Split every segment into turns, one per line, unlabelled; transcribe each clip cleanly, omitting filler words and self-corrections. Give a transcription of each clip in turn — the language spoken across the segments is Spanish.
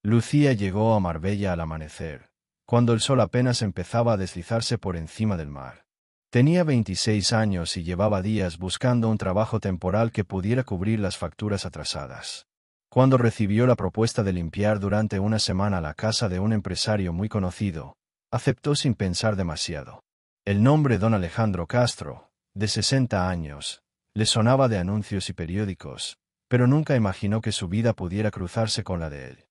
Lucía llegó a Marbella al amanecer, cuando el sol apenas empezaba a deslizarse por encima del mar. Tenía 26 años y llevaba días buscando un trabajo temporal que pudiera cubrir las facturas atrasadas. Cuando recibió la propuesta de limpiar durante una semana la casa de un empresario muy conocido, aceptó sin pensar demasiado. El nombre don Alejandro Castro, de 60 años, le sonaba de anuncios y periódicos, pero nunca imaginó que su vida pudiera cruzarse con la de él.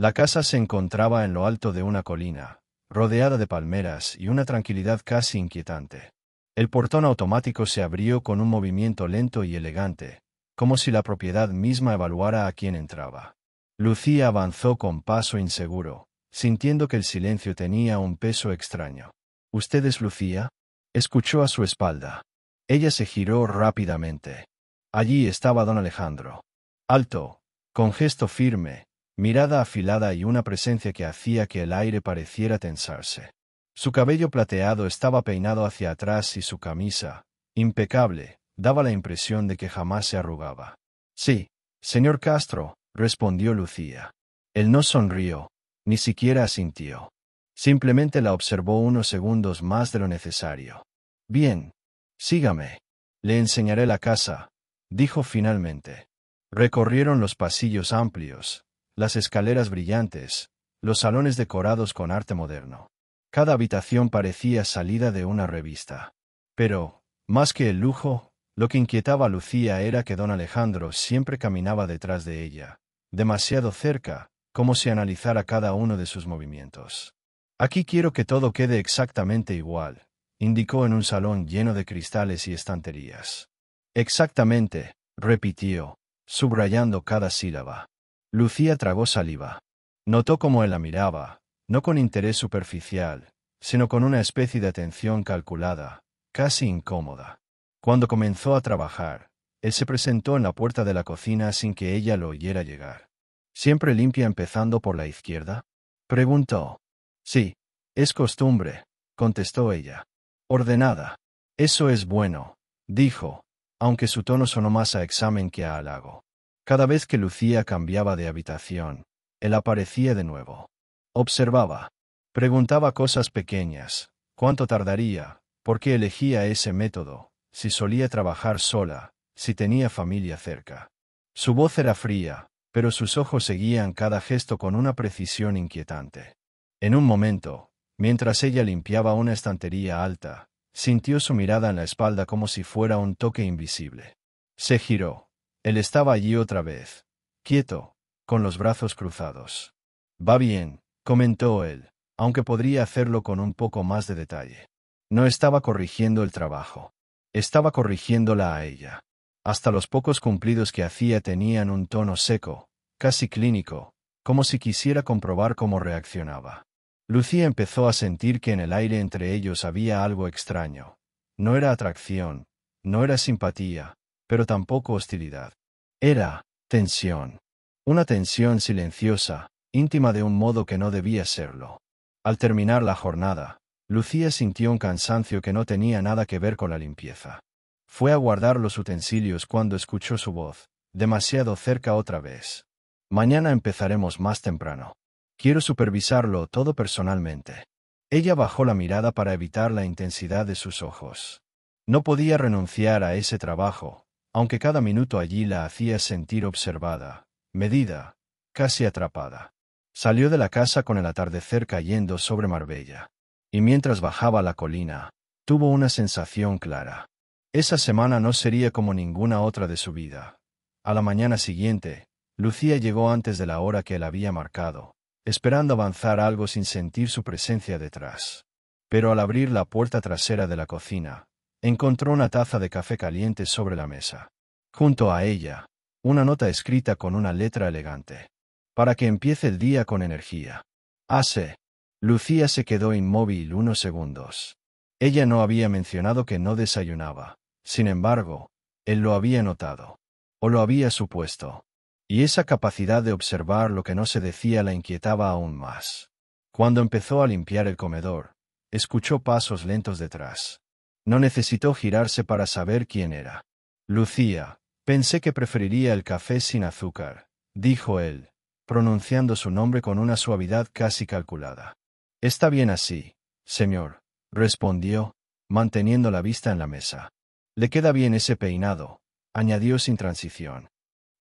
La casa se encontraba en lo alto de una colina, rodeada de palmeras y una tranquilidad casi inquietante. El portón automático se abrió con un movimiento lento y elegante, como si la propiedad misma evaluara a quién entraba. Lucía avanzó con paso inseguro, sintiendo que el silencio tenía un peso extraño. —¿Usted es Lucía? Escuchó a su espalda. Ella se giró rápidamente. Allí estaba don Alejandro. Alto, con gesto firme, mirada afilada y una presencia que hacía que el aire pareciera tensarse. Su cabello plateado estaba peinado hacia atrás y su camisa, impecable, daba la impresión de que jamás se arrugaba. —Sí, señor Castro —respondió Lucía. Él no sonrió, ni siquiera asintió. Simplemente la observó unos segundos más de lo necesario. —Bien. Sígame. Le enseñaré la casa —dijo finalmente. Recorrieron los pasillos amplios, las escaleras brillantes, los salones decorados con arte moderno. Cada habitación parecía salida de una revista. Pero, más que el lujo, lo que inquietaba a Lucía era que don Alejandro siempre caminaba detrás de ella, demasiado cerca, como si analizara cada uno de sus movimientos. —Aquí quiero que todo quede exactamente igual —indicó en un salón lleno de cristales y estanterías. —Exactamente —repitió, subrayando cada sílaba. Lucía tragó saliva. Notó cómo él la miraba, no con interés superficial, sino con una especie de atención calculada, casi incómoda. Cuando comenzó a trabajar, él se presentó en la puerta de la cocina sin que ella lo oyera llegar. —¿Siempre limpia empezando por la izquierda? —preguntó. —Sí, es costumbre —contestó ella. —Ordenada. Eso es bueno —dijo, aunque su tono sonó más a examen que a halago. Cada vez que Lucía cambiaba de habitación, él aparecía de nuevo. Observaba. Preguntaba cosas pequeñas: ¿cuánto tardaría? ¿Por qué elegía ese método? Si solía trabajar sola, si tenía familia cerca. Su voz era fría, pero sus ojos seguían cada gesto con una precisión inquietante. En un momento, mientras ella limpiaba una estantería alta, sintió su mirada en la espalda como si fuera un toque invisible. Se giró. Él estaba allí otra vez, quieto, con los brazos cruzados. —Va bien —comentó él, aunque podría hacerlo con un poco más de detalle. No estaba corrigiendo el trabajo. Estaba corrigiéndola a ella. Hasta los pocos cumplidos que hacía tenían un tono seco, casi clínico, como si quisiera comprobar cómo reaccionaba. Lucía empezó a sentir que en el aire entre ellos había algo extraño. No era atracción, no era simpatía, pero tampoco hostilidad. Era tensión. Una tensión silenciosa, íntima de un modo que no debía serlo. Al terminar la jornada, Lucía sintió un cansancio que no tenía nada que ver con la limpieza. Fue a guardar los utensilios cuando escuchó su voz, demasiado cerca otra vez. —Mañana empezaremos más temprano. Quiero supervisarlo todo personalmente. Ella bajó la mirada para evitar la intensidad de sus ojos. No podía renunciar a ese trabajo, aunque cada minuto allí la hacía sentir observada, medida, casi atrapada. Salió de la casa con el atardecer cayendo sobre Marbella. Y mientras bajaba la colina, tuvo una sensación clara. Esa semana no sería como ninguna otra de su vida. A la mañana siguiente, Lucía llegó antes de la hora que él había marcado, esperando avanzar algo sin sentir su presencia detrás. Pero al abrir la puerta trasera de la cocina, encontró una taza de café caliente sobre la mesa. Junto a ella, una nota escrita con una letra elegante. Para que empiece el día con energía. —Ase. Lucía se quedó inmóvil unos segundos. Ella no había mencionado que no desayunaba. Sin embargo, él lo había notado. O lo había supuesto. Y esa capacidad de observar lo que no se decía la inquietaba aún más. Cuando empezó a limpiar el comedor, escuchó pasos lentos detrás. No necesitó girarse para saber quién era. —Lucía, pensé que preferiría el café sin azúcar —dijo él—, pronunciando su nombre con una suavidad casi calculada. «Está bien así, señor», respondió, manteniendo la vista en la mesa. «Le queda bien ese peinado», añadió sin transición.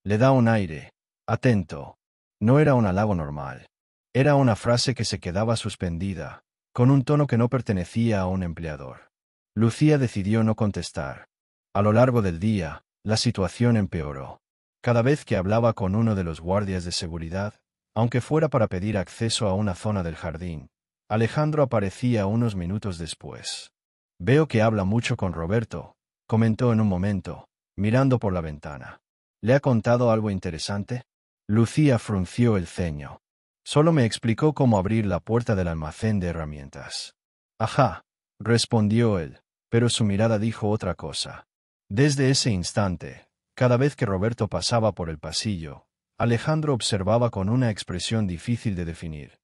«Le da un aire atento». No era un halago normal. Era una frase que se quedaba suspendida, con un tono que no pertenecía a un empleador. Lucía decidió no contestar. A lo largo del día, la situación empeoró. Cada vez que hablaba con uno de los guardias de seguridad, aunque fuera para pedir acceso a una zona del jardín, Alejandro aparecía unos minutos después. «Veo que habla mucho con Roberto», comentó en un momento, mirando por la ventana. «¿Le ha contado algo interesante?» Lucía frunció el ceño. «Solo me explicó cómo abrir la puerta del almacén de herramientas». «Ajá», respondió él, pero su mirada dijo otra cosa. Desde ese instante, cada vez que Roberto pasaba por el pasillo, Alejandro observaba con una expresión difícil de definir.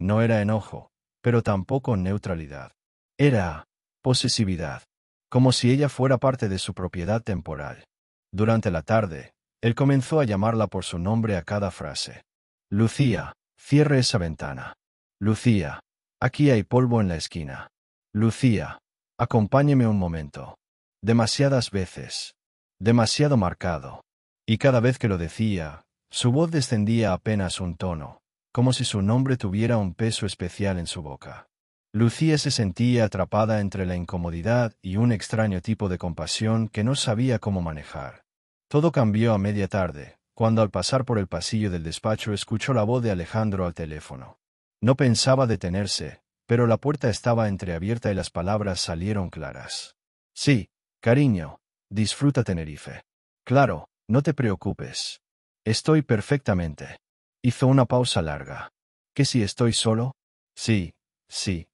No era enojo, pero tampoco neutralidad. Era posesividad, como si ella fuera parte de su propiedad temporal. Durante la tarde, él comenzó a llamarla por su nombre a cada frase. «Lucía, cierre esa ventana. Lucía, aquí hay polvo en la esquina. Lucía, acompáñeme un momento». Demasiadas veces. Demasiado marcado. Y cada vez que lo decía, su voz descendía apenas un tono, como si su nombre tuviera un peso especial en su boca. Lucía se sentía atrapada entre la incomodidad y un extraño tipo de compasión que no sabía cómo manejar. Todo cambió a media tarde, cuando al pasar por el pasillo del despacho escuchó la voz de Alejandro al teléfono. No pensaba detenerse, pero la puerta estaba entreabierta y las palabras salieron claras. «Sí, cariño, disfruta Tenerife. Claro, no te preocupes. Estoy perfectamente». Hizo una pausa larga. «¿Que si estoy solo?» «Sí, sí.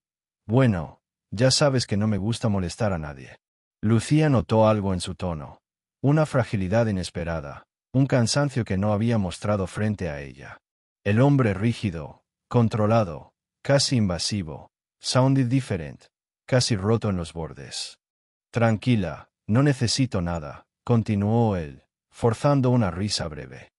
Bueno, ya sabes que no me gusta molestar a nadie». Lucía notó algo en su tono. Una fragilidad inesperada, un cansancio que no había mostrado frente a ella. El hombre rígido, controlado, casi invasivo, sounded different, casi roto en los bordes. «Tranquila, no necesito nada», continuó él, forzando una risa breve.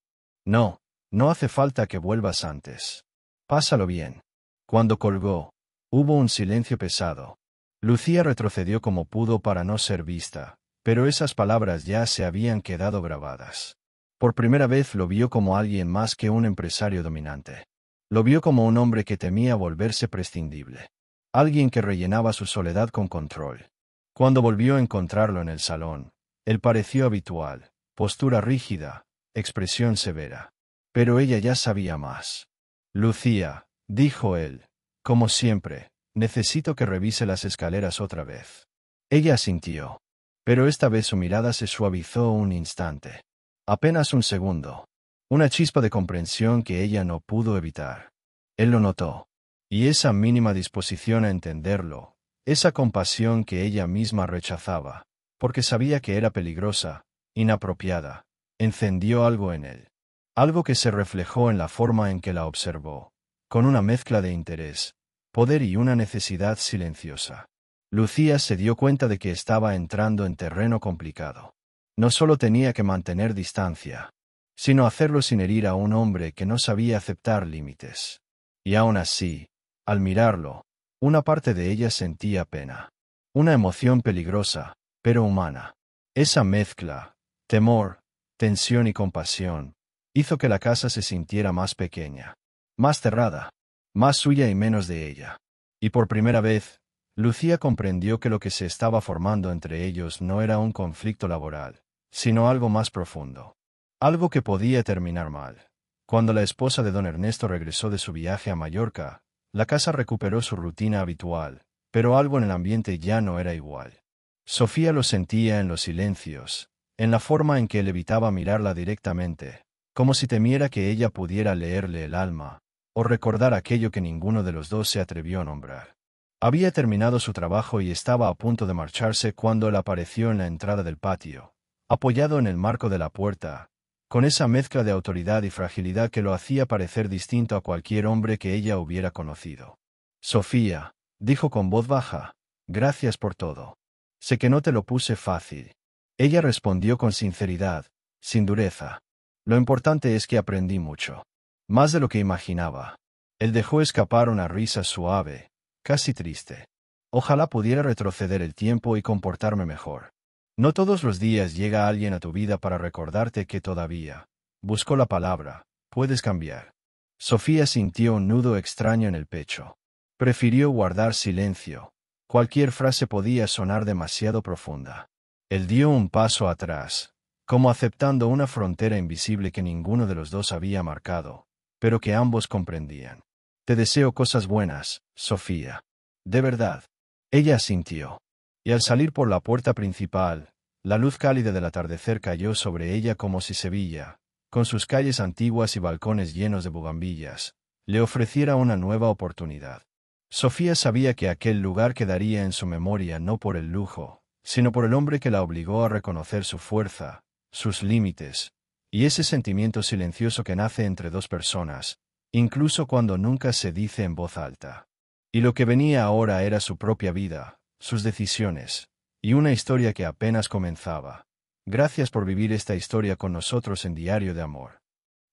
«No, no hace falta que vuelvas antes. Pásalo bien». Cuando colgó, hubo un silencio pesado. Lucía retrocedió como pudo para no ser vista, pero esas palabras ya se habían quedado grabadas. Por primera vez lo vio como alguien más que un empresario dominante. Lo vio como un hombre que temía volverse prescindible. Alguien que rellenaba su soledad con control. Cuando volvió a encontrarlo en el salón, él pareció habitual, postura rígida, expresión severa. Pero ella ya sabía más. «Lucía», dijo él, «como siempre, necesito que revise las escaleras otra vez». Ella asintió. Pero esta vez su mirada se suavizó un instante. Apenas un segundo. Una chispa de comprensión que ella no pudo evitar. Él lo notó. Y esa mínima disposición a entenderlo, esa compasión que ella misma rechazaba, porque sabía que era peligrosa, inapropiada, encendió algo en él. Algo que se reflejó en la forma en que la observó, con una mezcla de interés, poder y una necesidad silenciosa. Lucía se dio cuenta de que estaba entrando en terreno complicado. No solo tenía que mantener distancia, sino hacerlo sin herir a un hombre que no sabía aceptar límites. Y aún así, al mirarlo, una parte de ella sentía pena. Una emoción peligrosa, pero humana. Esa mezcla, temor, tensión y compasión, hizo que la casa se sintiera más pequeña, más cerrada, más suya y menos de ella. Y por primera vez, Lucía comprendió que lo que se estaba formando entre ellos no era un conflicto laboral, sino algo más profundo. Algo que podía terminar mal. Cuando la esposa de don Ernesto regresó de su viaje a Mallorca, la casa recuperó su rutina habitual, pero algo en el ambiente ya no era igual. Sofía lo sentía en los silencios, en la forma en que él evitaba mirarla directamente, como si temiera que ella pudiera leerle el alma, o recordar aquello que ninguno de los dos se atrevió a nombrar. Había terminado su trabajo y estaba a punto de marcharse cuando él apareció en la entrada del patio, apoyado en el marco de la puerta, con esa mezcla de autoridad y fragilidad que lo hacía parecer distinto a cualquier hombre que ella hubiera conocido. «Sofía», dijo con voz baja, «gracias por todo. Sé que no te lo puse fácil». Ella respondió con sinceridad, sin dureza. «Lo importante es que aprendí mucho». Más de lo que imaginaba. Él dejó escapar una risa suave, casi triste. Ojalá pudiera retroceder el tiempo y comportarme mejor. No todos los días llega alguien a tu vida para recordarte que todavía, buscó la palabra, puedes cambiar. Sofía sintió un nudo extraño en el pecho. Prefirió guardar silencio. Cualquier frase podía sonar demasiado profunda. Él dio un paso atrás, como aceptando una frontera invisible que ninguno de los dos había marcado, pero que ambos comprendían. Te deseo cosas buenas, Sofía. De verdad. Ella asintió. Y al salir por la puerta principal, la luz cálida del atardecer cayó sobre ella como si Sevilla, con sus calles antiguas y balcones llenos de bugambillas, le ofreciera una nueva oportunidad. Sofía sabía que aquel lugar quedaría en su memoria no por el lujo, sino por el hombre que la obligó a reconocer su fuerza, sus límites, y ese sentimiento silencioso que nace entre dos personas, incluso cuando nunca se dice en voz alta. Y lo que venía ahora era su propia vida, sus decisiones, y una historia que apenas comenzaba. Gracias por vivir esta historia con nosotros en Diario de Amor.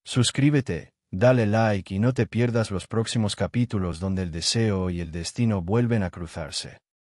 Suscríbete, dale like y no te pierdas los próximos capítulos donde el deseo y el destino vuelven a cruzarse.